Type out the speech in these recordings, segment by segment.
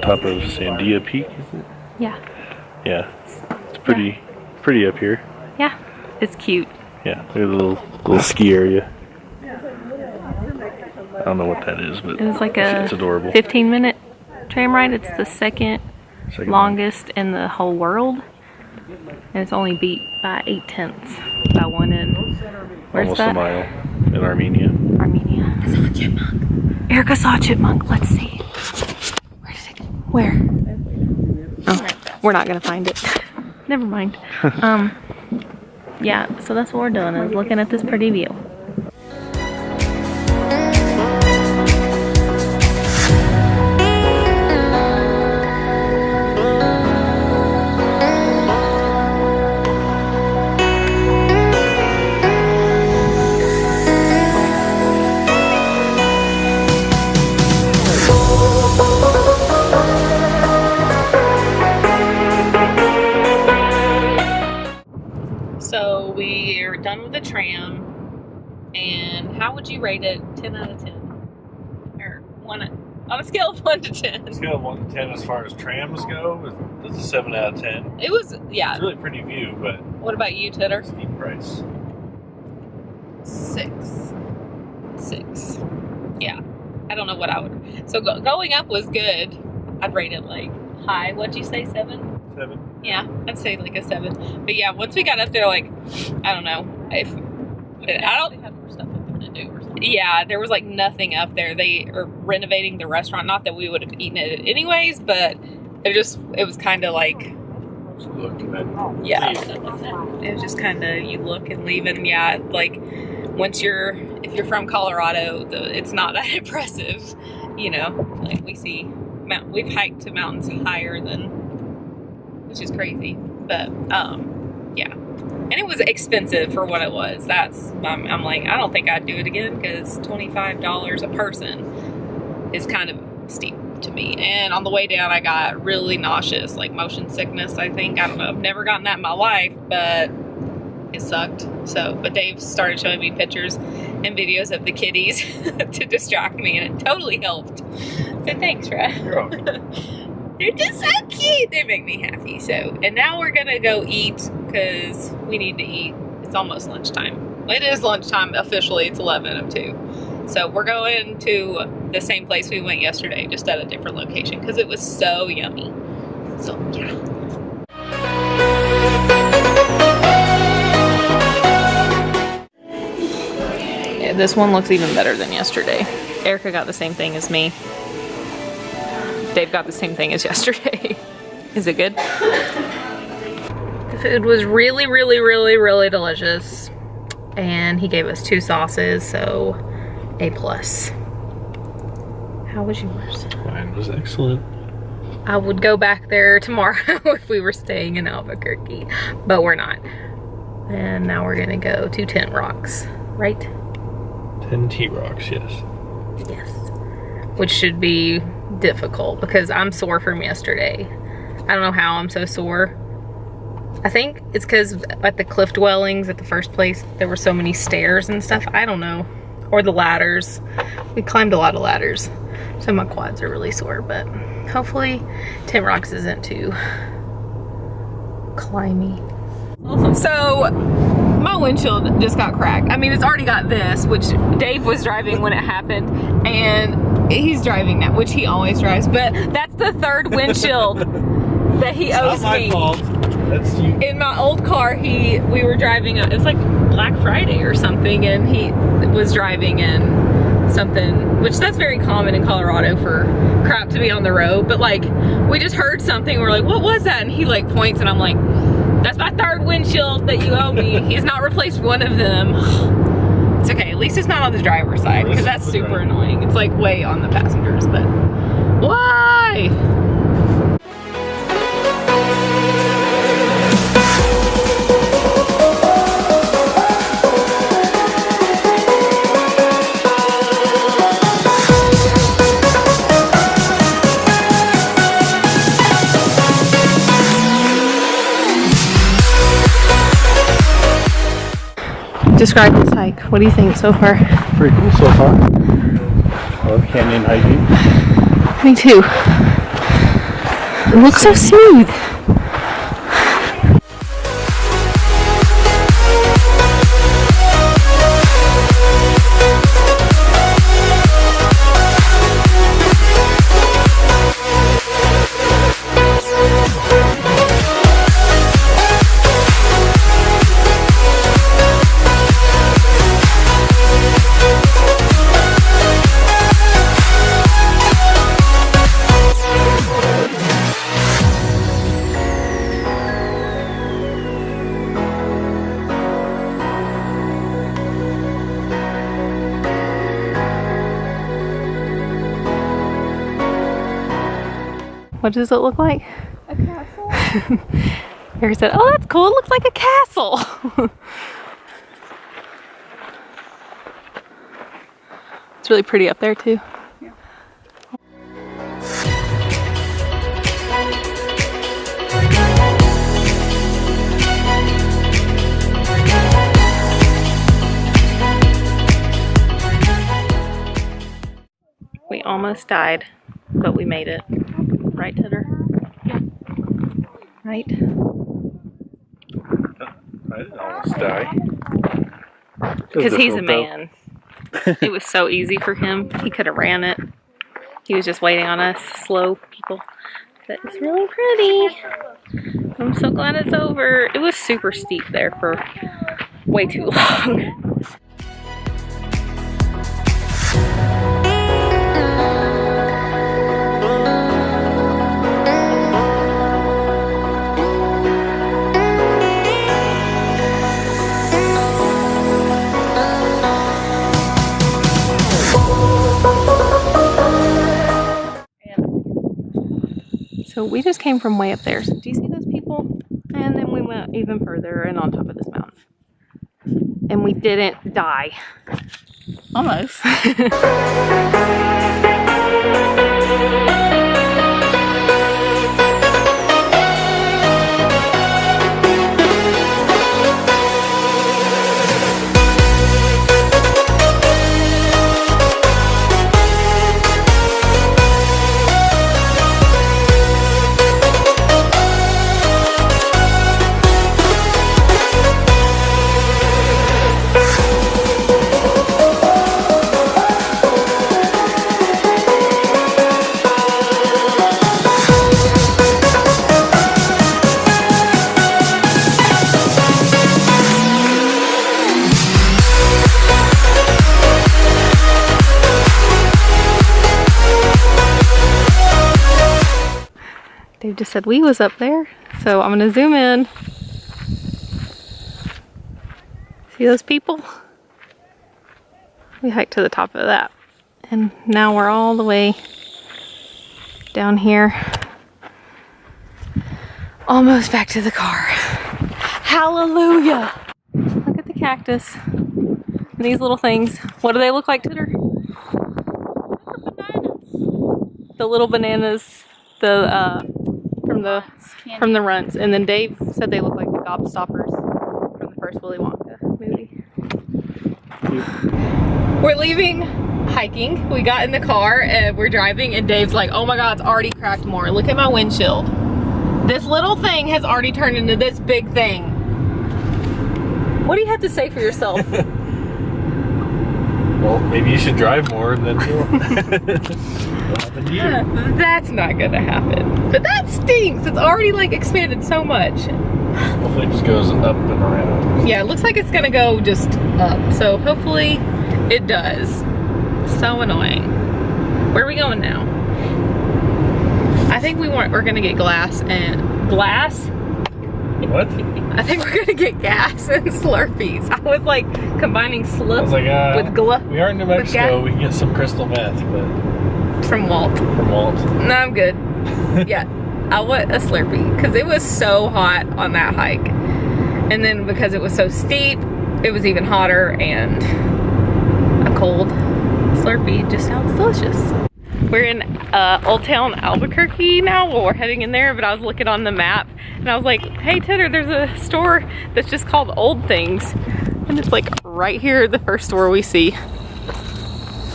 Top of Sandia Peak, is it? Yeah. Yeah. It's pretty up here. Yeah. It's cute. Yeah. There's a little ski area. I don't know what that is, but it was like it's adorable. 15-minute tram ride. It's the second longest in the whole world. And it's only beat by 8/10 by one in where's almost that? a mile in Armenia. Armenia. I saw a chipmunk. Erica saw a chipmunk. Let's see. Where? Oh, we're not gonna find it. Never mind. Yeah, so that's what we're doing, is looking at this pretty view. So we're done with the tram, and how would you rate it? 10 out of 10, or on a scale of 1 to 10? Scale of 1 to 10 as far as trams go, it's a 7 out of 10. It was, yeah. It's really pretty view, but what about you, Titter? Steep price. 6. Yeah, I don't know what I would. So going up was good. I'd rate it like high. What'd you say? 7? 7. Yeah, I'd say like a 7. But yeah, once we got up there, like, I don't know if I don't have more stuff up there to do or something. Yeah, there was like nothing up there. They are renovating the restaurant. Not that we would have eaten it anyways, but it was kind of like, yeah, it was just kind of you look and leave, and yeah, like if you're from Colorado, it's not that impressive, you know. Like we've hiked to mountains higher than, which is crazy, but yeah, and it was expensive for what it was. I'm like, I don't think I'd do it again, because $25 a person is kind of steep to me. And on the way down, I got really nauseous, like motion sickness, I think. I don't know, I've never gotten that in my life, but it sucked. So, but Dave started showing me pictures and videos of the kitties to distract me, and it totally helped. So thanks, Krave. You're welcome. They're just so cute. They make me happy. So, and now we're gonna go eat, because we need to eat. It's almost lunchtime. It is lunchtime officially. It's 11:02. So we're going to the same place we went yesterday, just at a different location, because it was so yummy. So yeah. Yeah, this one looks even better than yesterday. Erica got the same thing as me. Dave got the same thing as yesterday. Is it good? The food was really, really, really, really delicious. And he gave us 2 sauces, so A+. How was yours? Mine was excellent. I would go back there tomorrow if we were staying in Albuquerque, but we're not. And now we're gonna go to 10 Rocks, right? 10 T-Rocks, yes. Yes. Which should be difficult, because I'm sore from yesterday. I don't know how I'm so sore. I think it's because at the cliff dwellings at the first place, there were so many stairs and stuff. I don't know. Or the ladders. We climbed a lot of ladders. So my quads are really sore, but hopefully 10 Rocks isn't too climby. So my windshield just got cracked. I mean, it's already got this, which Dave was driving when it happened, and he's driving now, which he always drives, but that's the 3rd windshield that he owes me. Not my fault. That's you. In my old car, we were driving, it was like Black Friday or something, and he was driving in something, which that's very common in Colorado for crap to be on the road, but like, we just heard something, we're like, what was that? And he like points, and I'm like, that's my 3rd windshield that you owe me. He's not replaced one of them. It's okay, at least it's not on the driver's side, because that's super annoying. It's like way on the passengers, but why? describe this hike. What do you think so far? Pretty cool so far. I love canyon hiking. Me too. It looks so smooth. What does it look like? A castle? Mary said, oh, that's cool. It looks like a castle. It's really pretty up there too. Yeah. We almost died, but we made it. Right, Titter? Right? I didn't almost die. Because he's a man. It was so easy for him. He could have ran it. He was just waiting on us slow people. But it's really pretty. I'm so glad it's over. It was super steep there for way too long. So we just came from way up there. So do you see those people? And then we went even further and on top of this mountain. And we didn't die. Almost. Dave just said we was up there, so I'm gonna zoom in. See those people? We hiked to the top of that, and now we're all the way down here, almost back to the car. Hallelujah! Look at the cactus and these little things. What do they look like, Titter? The little bananas. From the runts, and then Dave said they look like the gobstoppers from the first Willy Wonka movie. We're leaving hiking. We got in the car and we're driving, and Dave's like, oh my god, it's already cracked more. Look at my windshield. This little thing has already turned into this big thing. What do you have to say for yourself? Well, maybe you should drive more and then That's not gonna happen. But that stinks. It's already like expanded so much. Hopefully it just goes up and around. Yeah, it looks like it's gonna go just up. So hopefully it does. So annoying. Where are we going now? I think we're gonna get glass. What? I think we're gonna get gas and Slurpees. I was like combining Slurp I was like, with Glup. we are in New Mexico. We can get some crystal meth, but From Walt. No, I'm good. Yeah, I want a Slurpee because it was so hot on that hike, and then because it was so steep, it was even hotter, and a cold Slurpee just sounds delicious. We're in Old Town Albuquerque now. Well, we're heading in there, but I was looking on the map and I was like, hey Titter, there's a store that's just called Old Things, and it's like right here, the first store we see.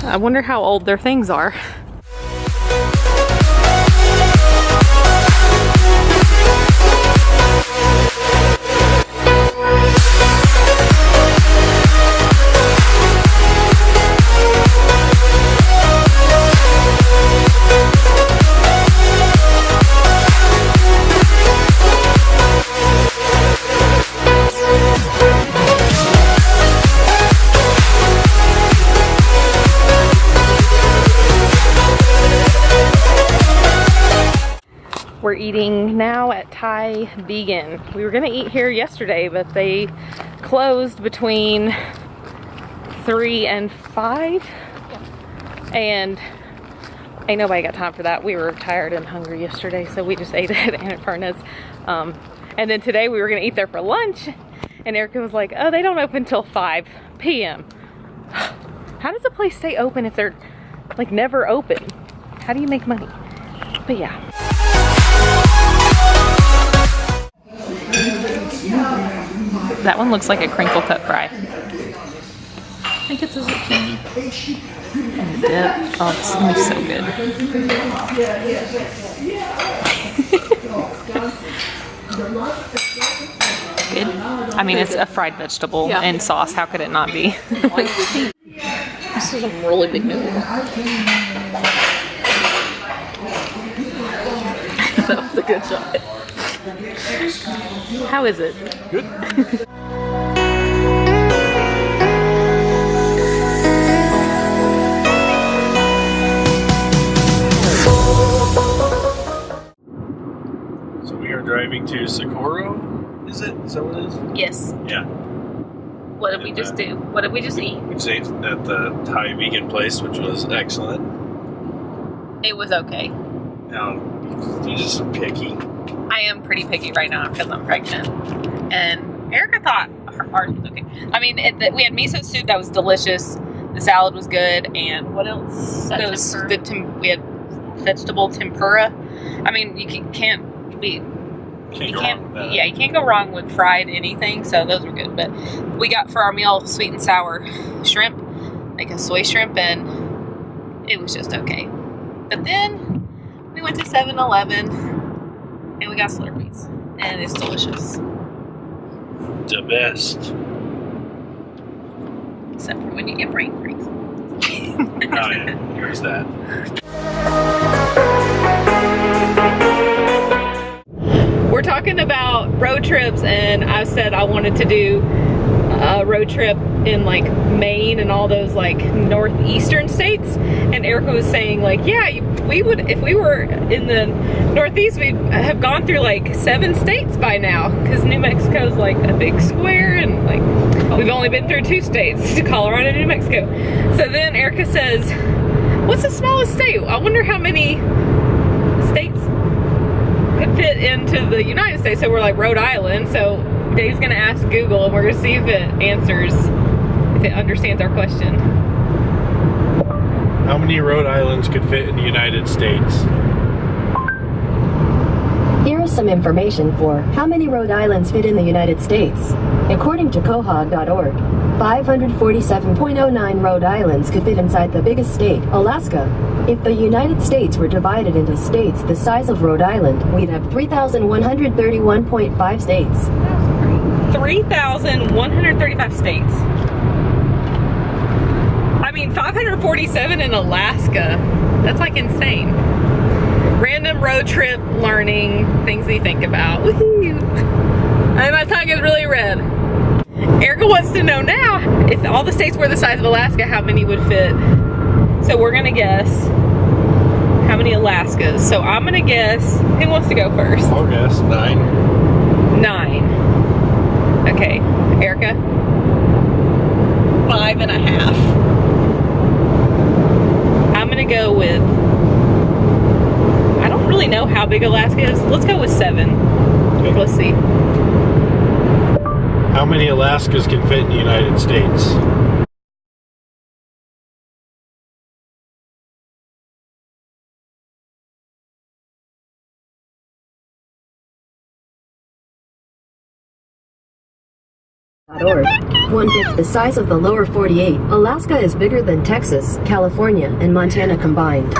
I wonder how old their things are. We're eating now at Thai Vegan. We were gonna eat here yesterday, but they closed between 3 and 5. And ain't nobody got time for that. We were tired and hungry yesterday, so we just ate at Annapurna's. And then today we were gonna eat there for lunch, and Erica was like, oh, they don't open till 5 p.m. How does a place stay open if they're like never open? How do you make money? But yeah. That one looks like a crinkle cut fry. I think it's a zucchini. And the dip. Oh, it's gonna be so good. Good. I mean, it's a fried vegetable and sauce. How could it not be? This is a really big noodle. That was a good shot. How is it? Good. So we are driving to Socorro, is it? Is that what it is? Yes. Yeah. What did we just do? What did we just eat? We just ate at the Thai vegan place, which was excellent. It was okay. Now, you're just picky. I am pretty picky right now because I'm pregnant. And Erica thought ours was okay. I mean, we had miso soup that was delicious. The salad was good. And what else? We had vegetable tempura. I mean, you can't go wrong with fried anything. So those were good. But we got for our meal sweet and sour shrimp, like a soy shrimp, and it was just okay. But then we went to 7-Eleven and we got Slurpees, and it's delicious. The best. Except for when you get brain freeze. Oh yeah, here's that. We're talking about road trips, and I said I wanted to do a road trip in like Maine and all those like northeastern states, and Erica was saying like, yeah, we would, if we were in the northeast, we'd have gone through like 7 states by now, because New Mexico's like a big square, and like we've only been through 2 states, Colorado and New Mexico. So then Erica says, what's the smallest state? I wonder how many states could fit into the United States. So we're like, Rhode Island. So Dave's gonna ask Google, and we're gonna see if it answers, if it understands our question. How many Rhode Islands could fit in the United States? Here is some information for how many Rhode Islands fit in the United States. According to Cohog.org, 547.09 Rhode Islands could fit inside the biggest state, Alaska. If the United States were divided into states the size of Rhode Island, we'd have 3,131.5 states. 3,135 states. I mean, 547 in Alaska. That's like insane. Random road trip learning, things that you think about. Woohoo! And my tongue is really red. Erica wants to know now, if all the states were the size of Alaska, how many would fit? So we're gonna guess how many Alaskas. So I'm gonna guess, who wants to go first? I'll guess 9. 9. Okay, Erica? 5.5. I'm gonna go with, I don't really know how big Alaska is. Let's go with 7. Okay. Let's see. How many Alaskas can fit in the United States? 1/5 the size of the lower 48. Alaska is bigger than Texas, California, and Montana combined.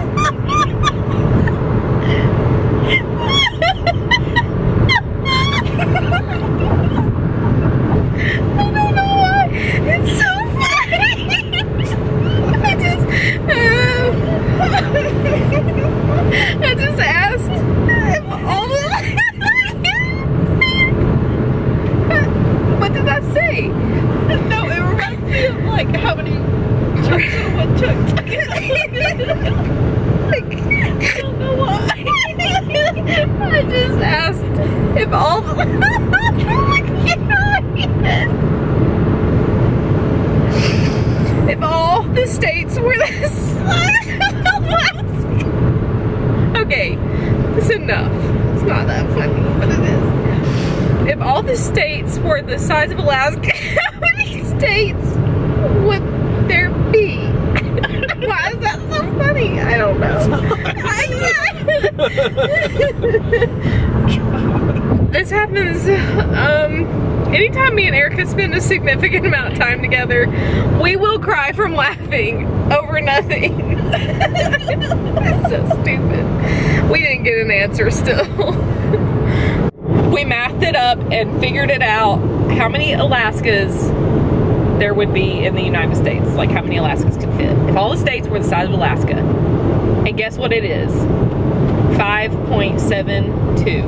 I just asked if all the... What did I say? No, it reminds me of like how many chunks in one chunk. Like, I don't know why. I just asked if all the... if all the states were the size of Alaska. Okay, it's enough. It's not that funny, but it is. If all the states were the size of Alaska, how many states would there be? Why is that so funny? I don't know. This happens anytime me and Erica spend a significant amount of time together. We will cry from laughing over nothing. It's so stupid. We didn't get an answer still. We mathed it up and figured it out how many Alaskas there would be in the United States. Like how many Alaskas could fit. If all the states were the size of Alaska. And guess what it is? 5.72.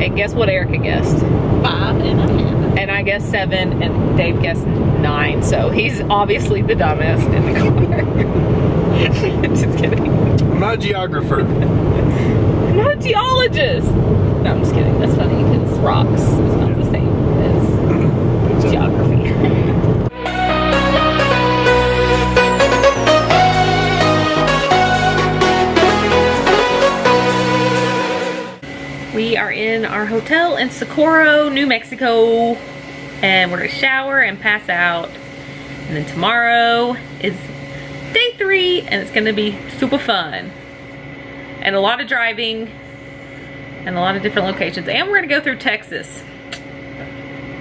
And guess what Erica guessed? 5.5. And I guessed 7 and Dave guessed 9. So he's obviously the dumbest in the corner. Just kidding. I'm not a geographer. I'm not a geologist. No, I'm just kidding. That's funny because rocks is not the same as geography. We are in our hotel in Socorro, New Mexico, and we're gonna shower and pass out. And then tomorrow is day 3, and it's gonna be super fun. And a lot of driving, and a lot of different locations. And we're gonna go through Texas.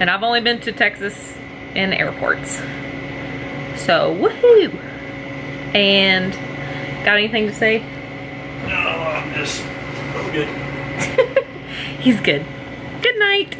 And I've only been to Texas in airports. So, woohoo! And, got anything to say? No, I'm good. He's good. Good night.